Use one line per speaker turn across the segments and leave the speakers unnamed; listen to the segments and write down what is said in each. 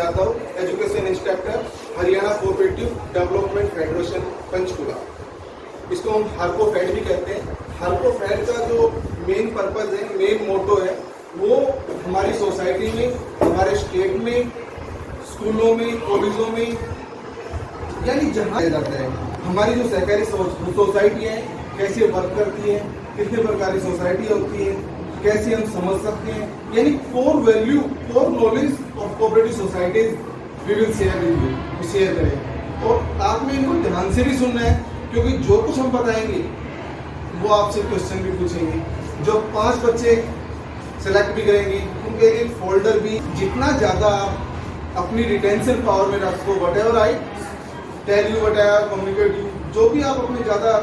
Yadav, education instructor, Haryana cooperative development federation Panchkula. इसको हम हार्कोफेड भी कहते हैं। हार्कोफेड का जो मेन पर्पज है, मेन मोटो है, वो हमारी सोसाइटी में, हमारे स्टेट में, स्कूलों में, कॉलेजों में, यानी जहाँ जाता है, हमारी जो सहकारी सोसाइटी है कैसे वर्क करती है, कितने प्रकार की सोसाइटी होती है, कैसे हम समझ सकते हैं, यानी core value, core knowledge of cooperative societies we will share with you, share करें। और आपने इनको ध्यान से भी सुनना है, क्योंकि जो कुछ हम बताएंगे वो आपसे क्वेश्चन भी पूछेंगे। जो 5 बच्चे सेलेक्ट भी करेंगे उनके लिए फोल्डर भी, जितना ज़्यादा आप अपनी रिटेंशन पावर में रखो, whatever I tell you, whatever communicate you, जो भी आप अपने ज़्यादा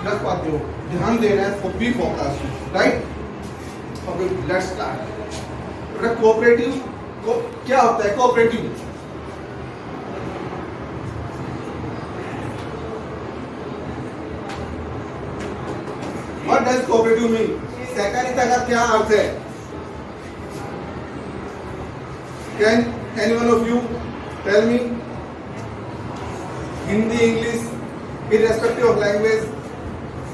रख पाते हो, ध्यान देना है, for be focus, right. Okay, let's start. Cooperative क्या होता है? Cooperative what does cooperative mean? सहकारिता का क्या अर्थ है? Can anyone of you tell me? Hindi, English, irrespective of language,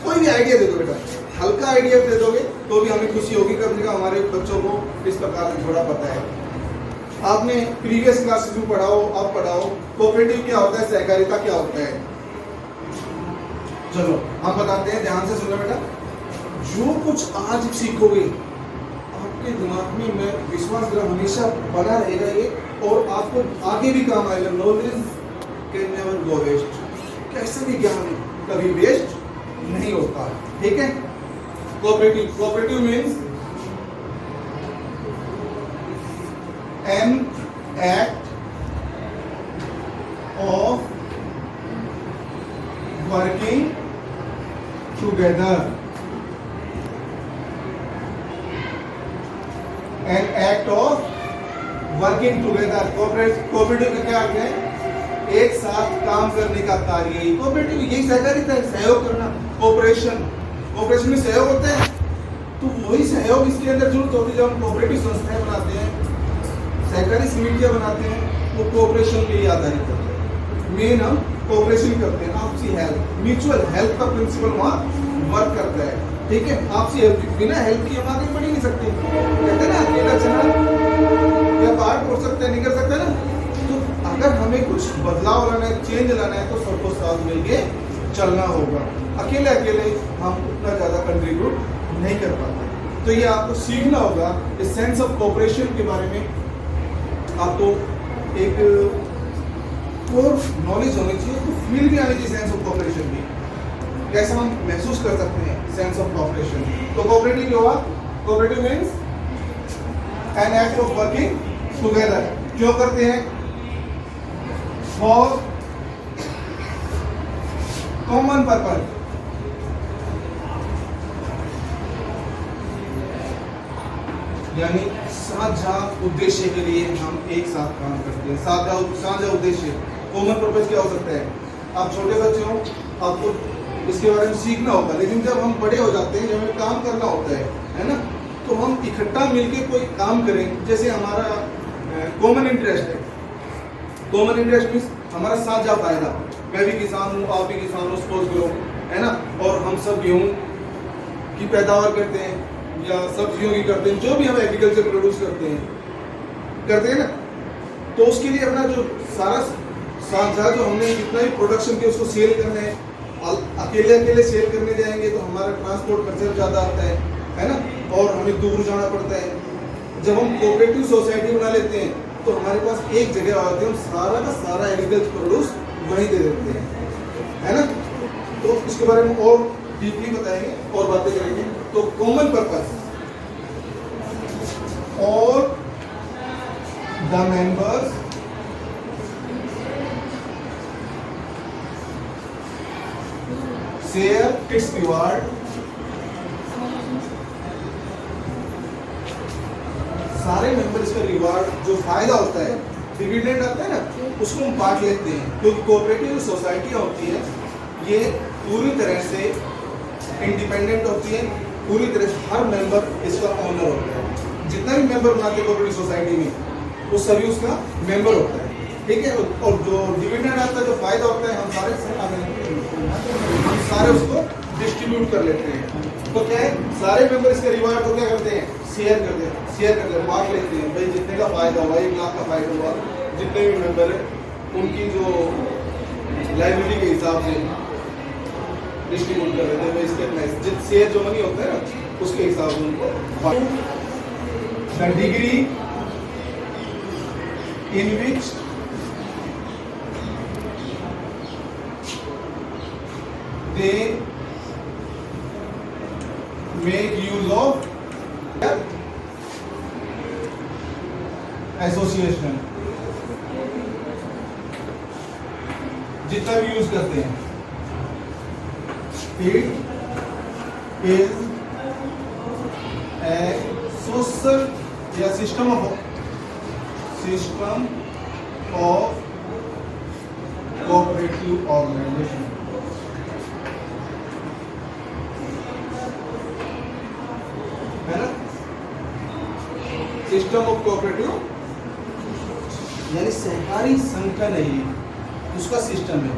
कोई भी आइडिया दे दो बेटा, हल्का आइडिया दे दोगे तो भी हमें खुशी होगी, कम से कम हमारे बच्चों को इस प्रकार से थोड़ा पता है। आपने प्रीवियस क्लासेस में पढ़ाओ, अब पढ़ाओ, कोऑपरेटिव क्या होता है, सहकारिता क्या होता है। चलो हम बताते हैं, ध्यान से सुनो बेटा। जो कुछ आज सीखोगे आपके दिमाग में, मैं विश्वास करूं, हमेशा बना रहेगा ये, और आपको आगे भी काम आएगा। Knowledge can never go waste. कैसे भी ज्ञान कभी वेस्ट नहीं होता, ठीक है। Cooperative means an act of working together, an act of working together. Cooperative का क्या अर्थ है? एक साथ काम करने का कार्य ही कोऑपरेटिव, यही सहकारिता है, सहयोग करना। कोऑपरेशन में सहयोग होता है, तो वही सहयोग इसके अंदर जरूरत होती है। जब हम कोऑपरेटिव संस्थाएं बनाते हैं, सहकारी समितियां बनाते हैं, वो कोऑपरेशन के लिए आधारित होते हैं। मेन हम कोऑपरेशन करते हैं, आपसी हेल्प, म्यूचुअल हेल्प का प्रिंसिपल वहाँ वर्क करता है, ठीक है। आपसी हेल्प, बिना हेल्प की हम आगे बढ़ ही नहीं सकते। कहते हैं ना, अकेला चना या पहाड़ तोड़ सकते हैं, नहीं कर सकते ना। तो अगर हमें कुछ बदलाव लाना है, चेंज लाना है, तो सबको साथ मिलके चलना होगा। अकेले हम उतना ज़्यादा कंट्रीब्यूट नहीं कर पाते। तो ये आपको सीखना होगा, इस सेंस ऑफ कोऑपरेशन के बारे में आपको एक कोर नॉलेज होनी चाहिए, तो फील भी आनी चाहिए सेंस ऑफ कोऑपरेशन की, कैसे हम महसूस कर सकते हैं सेंस ऑफ कोऑपरेशन। तो कोऑपरेटिव क्या हुआ? Cooperative means an act of working together. क्यों करते हैं? फॉर कॉमन पर्पज, यानी साझा उद्देश्य के लिए हम एक साथ काम करते हैं। साझा उद्देश्य, कॉमन पर्पज क्या हो सकता है? आप छोटे बच्चे हो, आपको इसके बारे में सीखना होगा, लेकिन जब हम बड़े हो जाते हैं, जब हमें काम करना होता है ना, तो हम इकट्ठा मिलके कोई काम करें। जैसे हमारा कॉमन इंटरेस्ट है, कॉमन इंटरेस्ट मीन्स हमारा साझा फायदा। मैं भी किसान हूँ, आप भी किसान हो, सपोज करो, है ना, और हम सब गेहूँ की पैदावार करते हैं या सब्जियों की करते हैं, जो भी हम एग्रीकल्चर प्रोड्यूस करते हैं ना, तो उसके लिए अपना जो सारा साझा, जो हमने जितना भी प्रोडक्शन किया उसको सेल करना है। अकेले सेल करने जाएंगे तो हमारा ट्रांसपोर्ट खर्चा ज़्यादा आता है ना, और हमें दूर जाना पड़ता है। जब हम कोऑपरेटिव सोसाइटी बना लेते हैं तो हमारे पास एक जगह आते हैं, हम सारा का सारा एग्रीकल्चर प्रोड्यूस वहीं दे देते हैं, है ना। तो इसके बारे में और डीपली बताएंगे और बातें करेंगे। तो common purpose, all the members share its reward, सारे मेंबर्स का रिवार्ड, जो फायदा होता है, डिविडेंड आता है ना, उसको हम बांट लेते हैं। क्योंकि कोऑपरेटिव सोसाइटियाँ होती है, ये पूरी तरह से इंडिपेंडेंट होती है, पूरी तरह से हर मेंबर इसका ओनर होता है। जितना भी मेंबर बनाते हैं कोऑपरेटिव सोसाइटी में, वो सभी उसका मेंबर होता है, ठीक है। और जो डिविडेंड आता है, जो फायदा होता है, हम सारे उसको डिस्ट्रीब्यूट कर लेते हैं। तो क्या है, सारे मेंबर इसके रिवार्ड को क्या करते हैं, शेयर करते हैं, बांट लेते हैं। भाई जितने का फायदा हुआ, 1 लाख का फायदा हुआ, जितने भी मेंबर है उनकी जो लाइबिलिटी के हिसाब से डिस्ट्रीब्यूट कर देते हैं। भाई इसके जित शेयर जो मनी होता है ना, उसके हिसाब से उनको the degree in which they make use of association, जितना भी यूज करते हैं, it is a social या system of cooperative organization। है ना, सिस्टम ऑफ कोऑपरेटिव यानी सहकारी संगठन है, ये उसका सिस्टम है।